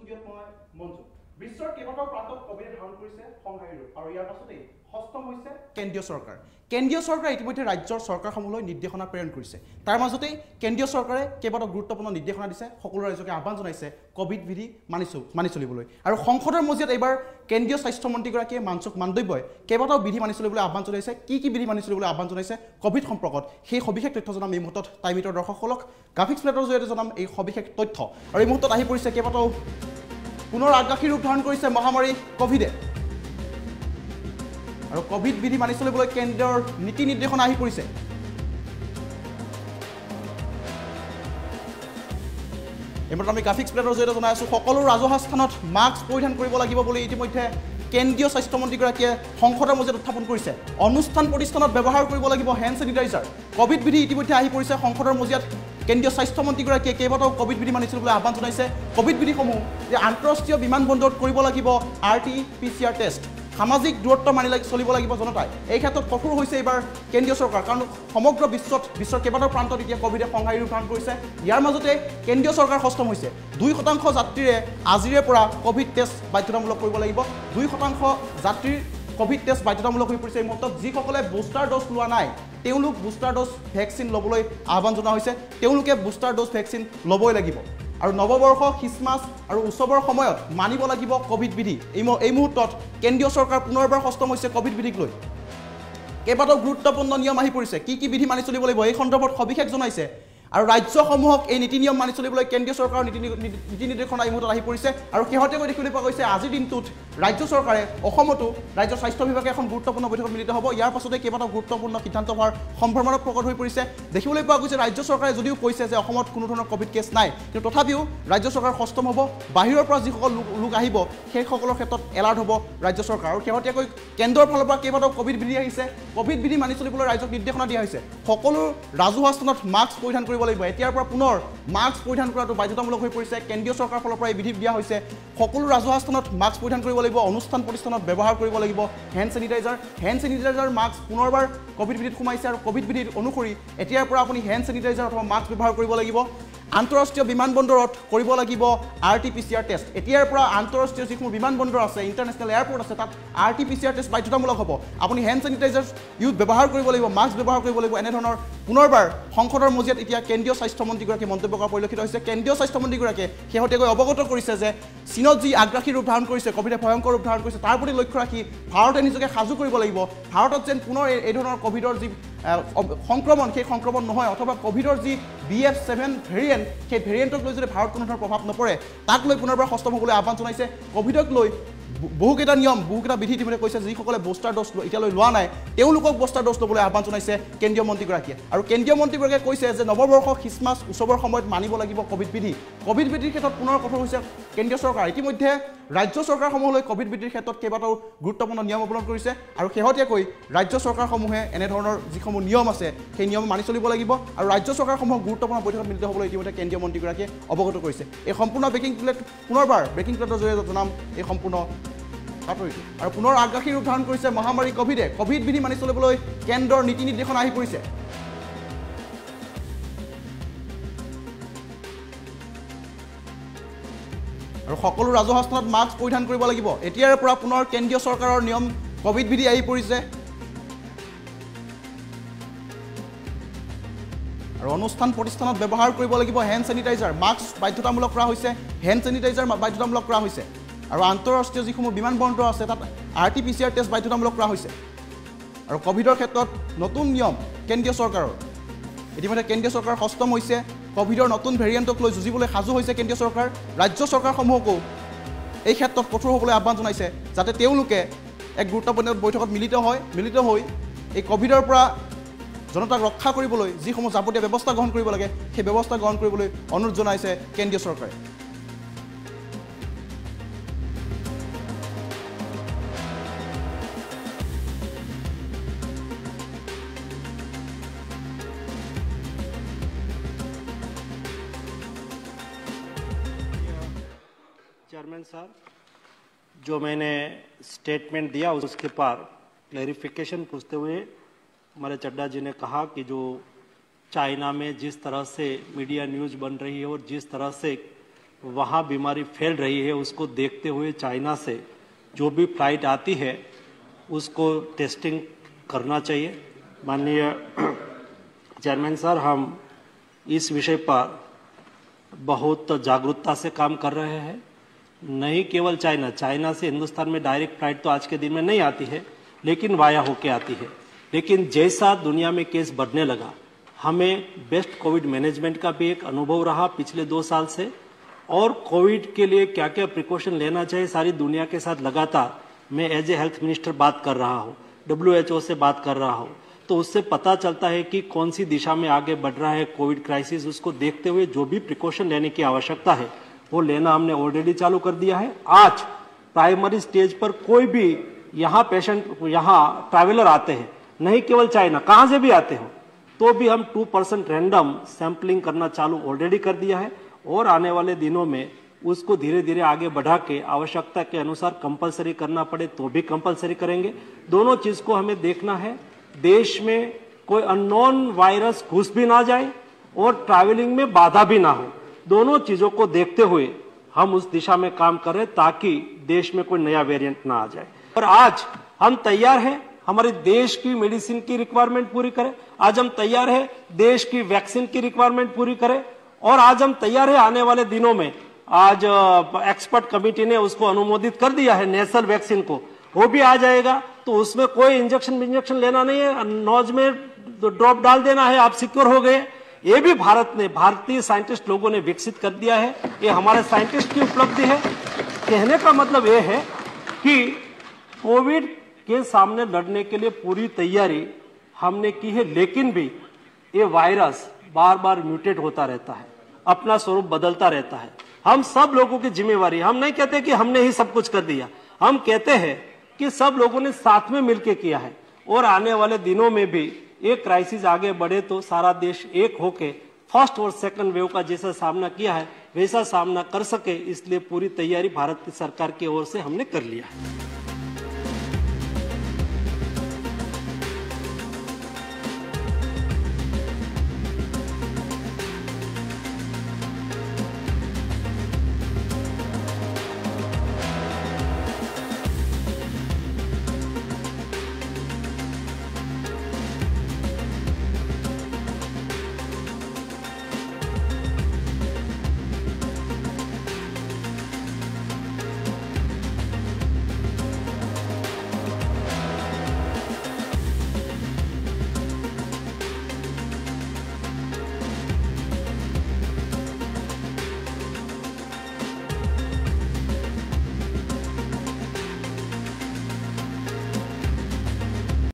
ষ্টুডিঅ'ত মই মঞ্জু। বিশ্বৰ কেইবাটাও প্ৰান্তত কভিডে ধাৰণ কৰিছে সংহাৰী ৰোগ আৰু ইয়াৰ পাছতেই সষ্টম হৈছে কেন্দ্ৰীয় চৰকাৰ। কেন্দ্ৰীয় চৰকাৰে ইতিমধ্যে ৰাজ্যৰ চৰকাৰসমূহলৈ নিৰ্দেশনা প্ৰেৰণ কৰিছে। তাৰ মাজতেই কেন্দ্ৰীয় চৰকাৰে কেইবাটাও গুৰুত্বপূৰ্ণ নিৰ্দেশনা দিছে, সকলো ৰাজ্যকে আহ্বান জনাইছে কোভিড বিধি মানি চলিবলৈ। আৰু সংসদৰ মজিয়াত এইবাৰ কেন্দ্ৰীয় স্বাস্থ্যমন্ত্ৰীগৰাকীয়ে মানসুখ মাণ্ডব্যই কেইবাটাও বিধি মানি চলিবলৈ আহ্বান জনাইছে। কি বিধি মানি চলিবলৈ আহ্বান জনাইছে কোভিড সম্পৰ্কত সেই সবিশেষ তথ্য জনাম এই মুহূৰ্তত টাইমিটৰ দৰ্শকসকলক গ্ৰাফিক্স প্লেটৰ জৰিয়তে জনাম এই সবিশেষ তথ্য। আৰু এই মুহূৰ্তত আহি পৰিছে কেইবাটাও পুনৰ আগ্ৰাসী ৰূপ ধাৰণ কৰিছে মহামাৰী কোভিডে। আৰু কোভিড বিধি মানি চলিবলৈ কেন্দ্ৰৰ নীতি নিৰ্দেশনা আহি পৰিছে। এইমাত্ৰ আমি গ্ৰাফিক্স প্লেটৰ জৰিয়তে জনাই আছোঁ সকলো ৰাজহুৱা স্থানত মাস্ক পৰিধান কৰিব লাগিব বুলি ইতিমধ্যে কেন্দ্ৰীয় স্বাস্থ্যমন্ত্ৰীগৰাকীয়ে সংসদৰ মজিয়াত উত্থাপন কৰিছে। অনুষ্ঠান প্ৰতিষ্ঠানত ব্যৱহাৰ কৰিব লাগিব হেণ্ড ছেনিটাইজাৰ। কোভিড বিধি ইতিমধ্যে আহি পৰিছে সংসদৰ মজিয়াত। কেন্দ্ৰীয় স্বাস্থ্যমন্ত্ৰীগৰাকীয়ে কেইবাটাও কোভিড বিধি মানি চলিবলৈ আহ্বান জনাইছে। কোভিড বিধিসমূহ যে আন্তঃৰাষ্ট্ৰীয় বিমানবন্দৰত কৰিব লাগিব RT-PCR টেষ্ট, সামাজিক দূৰত্ব মানি চলিব লাগিব জনতাই। এই ক্ষেত্ৰত কঠোৰ হৈছে এইবাৰ কেন্দ্ৰীয় চৰকাৰ, কাৰণ সমগ্ৰ বিশ্বৰ কেইবাটাও প্ৰান্তত এতিয়া কোভিডে সংহাৰী ৰূপ ধাৰণ কৰিছে। ইয়াৰ মাজতে কেন্দ্ৰীয় চৰকাৰ সষ্টম হৈছে। 2% যাত্ৰীৰে আজিৰে পৰা কোভিড টেষ্ট বাধ্যতামূলক কৰিব লাগিব। 2% যাত্ৰীৰ কোভিড টেষ্ট বাধ্যতামূলক হৈ পৰিছে এই মুহূৰ্তত। যিসকলে বুষ্টাৰ ড'জ লোৱা নাই তেওঁলোক বুষ্টাৰ ড'জ ভেকচিন ল'বলৈ আহ্বান জনোৱা হৈছে। তেওঁলোকে বুষ্টাৰ ড'জ ভেকচিন ল'বই লাগিব। আৰু নৱবৰ্ষ, খ্ৰীষ্টমাছ আৰু উৎসৱৰ সময়ত মানিব লাগিব কোভিড বিধি। এই মুহূৰ্তত কেন্দ্ৰীয় চৰকাৰ পুনৰবাৰ সষ্টম হৈছে কোভিড বিধিক লৈ। কেইবাটাও গুৰুত্বপূৰ্ণ নিয়ম আহি পৰিছে। কি বিধি মানি চলিব লাগিব এই সন্দৰ্ভত সবিশেষ জনাইছে। আৰু ৰাজ্যসমূহক এই নীতি নিয়ম মানি চলিবলৈ কেন্দ্ৰীয় চৰকাৰৰ নীতি নিৰ্দেশনা এই মুহূৰ্তত আহি পৰিছে। আৰু শেহতীয়াকৈ দেখিবলৈ পোৱা গৈছে আজিৰ দিনটোত ৰাজ্য চৰকাৰে অসমতো ৰাজ্যৰ স্বাস্থ্য বিভাগে এখন গুৰুত্বপূৰ্ণ বৈঠকত মিলিত হ'ব। ইয়াৰ পাছতে কেইবাটাও গুৰুত্বপূৰ্ণ সিদ্ধান্ত হোৱাৰ সম্ভাৱনা প্ৰকট হৈ পৰিছে। দেখিবলৈ পোৱা গৈছে ৰাজ্য চৰকাৰে যদিও কৈছে যে অসমত কোনো ধৰণৰ কোভিড কেছ নাই, কিন্তু তথাপিও ৰাজ্য চৰকাৰ সষ্টম হ'ব। বাহিৰৰ পৰা যিসকল লোক আহিব সেইসকলৰ ক্ষেত্ৰত এলাৰ্ট হ'ব ৰাজ্য চৰকাৰ। আৰু শেহতীয়াকৈ কেন্দ্ৰৰ ফালৰ পৰা কেইবাটাও কোভিড বিধি আহিছে। কোভিড বিধি মানি চলিবলৈ ৰাজ্যক নিৰ্দেশনা দিয়া হৈছে। সকলো ৰাজহুৱা স্থানত মাস্ক পৰিধান কৰিব লাগিব। এতিয়াৰ পৰা পুনৰ মাস্ক পৰিধান কৰাটো বাধ্যতামূলক হৈ পৰিছে। কেন্দ্ৰীয় চৰকাৰৰ ফালৰ পৰা এই বিধি দিয়া হৈছে। সকলো ৰাজহুৱা স্থানত মাস্ক পৰিধান কৰিব লাগিব। অনুষ্ঠান প্ৰতিষ্ঠানত ব্যৱহাৰ কৰিব লাগিব হেণ্ড ছেনিটাইজাৰ। মাস্ক পুনৰবাৰ কোভিড বিধিত সোমাইছে। আৰু কোভিড বিধিত অনুসৰি এতিয়াৰ পৰা আপুনি হেণ্ড ছেনিটাইজাৰ অথবা মাস্ক ব্যৱহাৰ কৰিব লাগিব। আন্তঃৰাষ্ট্ৰীয় বিমানবন্দৰত কৰিব লাগিব RT-PCR টেষ্ট। এতিয়াৰ পৰা আন্তঃৰাষ্ট্ৰীয় যিসমূহ বিমানবন্দৰ আছে, ইণ্টাৰনেশ্যনেল এয়াৰপৰ্ট আছে, তাত RT-PCR টেষ্ট বাধ্যতামূলক হ'ব। আপুনি হেণ্ড ছেনিটাইজাৰ ব্যৱহাৰ কৰিব লাগিব, মাস্ক ব্যৱহাৰ কৰিব লাগিব। এনেধৰণৰ পুনৰবাৰ সংসদৰ মজিয়াত এতিয়া কেন্দ্ৰীয় স্বাস্থ্যমন্ত্ৰীগৰাকীয়ে মন্তব্য কৰা পৰিলক্ষিত হৈছে। কেন্দ্ৰীয় স্বাস্থ্যমন্ত্ৰীগৰাকীয়ে শেহতীয়াকৈ অৱগত কৰিছে যে চীনত যি আগ্ৰাসী ৰূপ ধাৰণ কৰিছে, কোভিডে ভয়ংকৰ ৰূপ ধাৰণ কৰিছে, তাৰ প্ৰতি লক্ষ্য ৰাখি ভাৰতে নিজকে সাজু কৰিব লাগিব। ভাৰতত যেন পুনৰ এই ধৰণৰ কোভিডৰ যি সংক্ৰমণ সেই সংক্ৰমণ নহয়, অথবা কোভিডৰ যি BF7 ভেৰিয়েণ্ট সেই ভেৰিয়েণ্টক লৈ যদি ভাৰত কোনো ধৰণৰ প্ৰভাৱ নপৰে তাক লৈ পুনৰবাৰ সষ্টম হ'বলৈ আহ্বান জনাইছে। কোভিডক লৈ বহুকেইটা নিয়ম, বহুকেইটা বিধি ইতিমধ্যে কৈছে। যিসকলে বুষ্টাৰ ড'জ এতিয়ালৈ লোৱা নাই তেওঁলোকক বুষ্টাৰ ড'জ ল'বলৈ আহ্বান জনাইছে কেন্দ্ৰীয় মন্ত্ৰীগৰাকীয়ে। আৰু কেন্দ্ৰীয় মন্ত্ৰীগৰাকীয়ে কৈছে যে নৱবৰ্ষ, খ্ৰীষ্টমাছ, উৎসৱৰ সময়ত মানিব লাগিব কোভিড বিধি। কোভিড বিধিৰ ক্ষেত্ৰত পুনৰ কঠোৰ হৈছে কেন্দ্ৰীয় চৰকাৰ। ইতিমধ্যে ৰাজ্য চৰকাৰসমূহলৈ কোভিড বিধিৰ ক্ষেত্ৰত কেইবাটাও গুৰুত্বপূৰ্ণ নিয়ম অৱলম্বন কৰিছে। আৰু শেহতীয়াকৈ ৰাজ্য চৰকাৰসমূহে এনেধৰণৰ যিসমূহ নিয়ম আছে সেই নিয়ম মানি চলিব লাগিব। আৰু ৰাজ্য চৰকাৰসমূহক গুৰুত্বপূৰ্ণ বৈঠকত মিলিত হ'বলৈ ইতিমধ্যে কেন্দ্ৰীয় মন্ত্ৰীগৰাকীয়ে অৱগত কৰিছে। এই সম্পূৰ্ণ পুনৰবাৰ ব্ৰেকিং প্লেটৰ জৰিয়তে জনাম এই সম্পূৰ্ণ বাতৰিটো। আৰু পুনৰ আগ্ৰাসী ৰূপ ধাৰণ কৰিছে মহামাৰী কোভিডে। কোভিড বিধি মানি চলিবলৈ কেন্দ্ৰৰ নীতি নিৰ্দেশনা আহি পৰিছে। আৰু সকলো ৰাজহুৱা স্থানত মাস্ক পৰিধান কৰিব লাগিব। এতিয়াৰ পৰা পুনৰ কেন্দ্ৰীয় চৰকাৰৰ নিয়ম কোভিড বিধি আহি পৰিছে। আৰু অনুষ্ঠান প্ৰতিষ্ঠানত ব্যৱহাৰ কৰিব লাগিব হেণ্ড ছেনিটাইজাৰ। মাস্ক বাধ্যতামূলক কৰা হৈছে, হেণ্ড ছেনিটাইজাৰ বাধ্যতামূলক কৰা হৈছে। আৰু আন্তঃৰাষ্ট্ৰীয় যিসমূহ বিমানবন্দৰ আছে তাত RT-PCR টেষ্ট বাধ্যতামূলক কৰা হৈছে। আৰু কোভিডৰ ক্ষেত্ৰত নতুন নিয়ম কেন্দ্ৰীয় চৰকাৰৰ। ইতিমধ্যে কেন্দ্ৰীয় চৰকাৰ সষ্টম হৈছে। কোভিডৰ নতুন ভেৰিয়েণ্টক লৈ যুঁজিবলৈ সাজু হৈছে কেন্দ্ৰীয় চৰকাৰ। ৰাজ্য চৰকাৰসমূহকো এই ক্ষেত্ৰত কঠোৰ হ'বলৈ আহ্বান জনাইছে, যাতে তেওঁলোকে এক গুৰুত্বপূৰ্ণ বৈঠকত মিলিত হৈ এই কোভিডৰ পৰা জনতাক ৰক্ষা কৰিবলৈ যিসমূহ যাৱতীয় ব্যৱস্থা গ্ৰহণ কৰিব লাগে সেই ব্যৱস্থা গ্ৰহণ কৰিবলৈ অনুৰোধ জনাইছে কেন্দ্ৰীয় চৰকাৰে। चेयरमैन साहब, जो मैंने स्टेटमेंट दिया उसके पार क्लैरिफिकेशन पूछते हुए हमारे चड्डा जी ने कहा कि जो चाइना में जिस तरह से मीडिया न्यूज़ बन रही है और जिस तरह से वहाँ बीमारी फैल रही है, उसको देखते हुए चाइना से जो भी फ्लाइट आती है उसको टेस्टिंग करना चाहिए। माननीय चेयरमैन सर, हम इस विषय पर बहुत जागरूकता से काम कर रहे हैं। नहीं केवल चाइना से हिंदुस्तान में डायरेक्ट फ्लाइट तो आज के दिन में नहीं आती है, लेकिन वाया होके आती है। लेकिन जैसा दुनिया में केस बढ़ने लगा, हमें बेस्ट कोविड मैनेजमेंट का भी एक अनुभव रहा पिछले 2 साल से, और कोविड के लिए क्या क्या प्रिकॉशन लेना चाहिए सारी दुनिया के साथ लगातार मैं एज ए हेल्थ मिनिस्टर बात कर रहा हूँ, WHO से बात कर रहा हूँ। तो उससे पता चलता है कि कौन सी दिशा में आगे बढ़ रहा है कोविड क्राइसिस। उसको देखते हुए जो भी प्रिकॉशन लेने की आवश्यकता है वो लेना हमने ऑलरेडी चालू कर दिया है। आज प्राइमरी स्टेज पर कोई भी यहाँ ट्रैवलर आते हैं, नहीं केवल चाइना, कहाँ से भी आते हो, तो भी हम 2% रैंडम सैंपलिंग करना चालू ऑलरेडी कर दिया है, और आने वाले दिनों में उसको धीरे धीरे आगे बढ़ा के आवश्यकता के अनुसार कंपलसरी करना पड़े तो भी कंपलसरी करेंगे। दोनों चीज को हमें देखना है, देश में कोई अननोन वायरस घुस भी ना जाए और ट्रैवलिंग में बाधा भी ना हो। दोनों चीजों को देखते हुए हम उस दिशा में काम करें ताकि देश में कोई नया वेरिएंट ना आ जाए। और आज हम तैयार हैं हमारे देश की मेडिसिन की रिक्वायरमेंट पूरी करें, आज हम तैयार हैं देश की वैक्सीन की रिक्वायरमेंट पूरी करें, और आज हम तैयार हैं आने वाले दिनों में, आज एक्सपर्ट कमेटी ने उसको अनुमोदित कर दिया है नेशनल वैक्सीन को, वो भी आ जाएगा। तो उसमें कोई इंजेक्शन लेना नहीं है, नोज में ड्रॉप डाल देना है, आप सिक्योर हो गए। ये भी भारतीय साइंटिस्ट लोगों ने विकसित कर दिया है, ये हमारे साइंटिस्ट की उपलब्धि है। कहने का मतलब ये है कि कोविड के सामने लड़ने के लिए पूरी तैयारी हमने की है, लेकिन भी ये वायरस बार बार म्यूटेट होता रहता है, अपना स्वरूप बदलता रहता है। हम सब लोगों की जिम्मेवारी, हम नहीं कहते कि हमने ही सब कुछ कर दिया, हम कहते हैं कि सब लोगों ने साथ में मिलकर किया है, और आने वाले दिनों में भी एक क्राइसिस आगे बढ़े तो सारा देश एक होके फर्स्ट और सेकंड वेव का जैसा सामना किया है वैसा सामना कर सके, इसलिए पूरी तैयारी भारत की सरकार की ओर से हमने कर लिया है।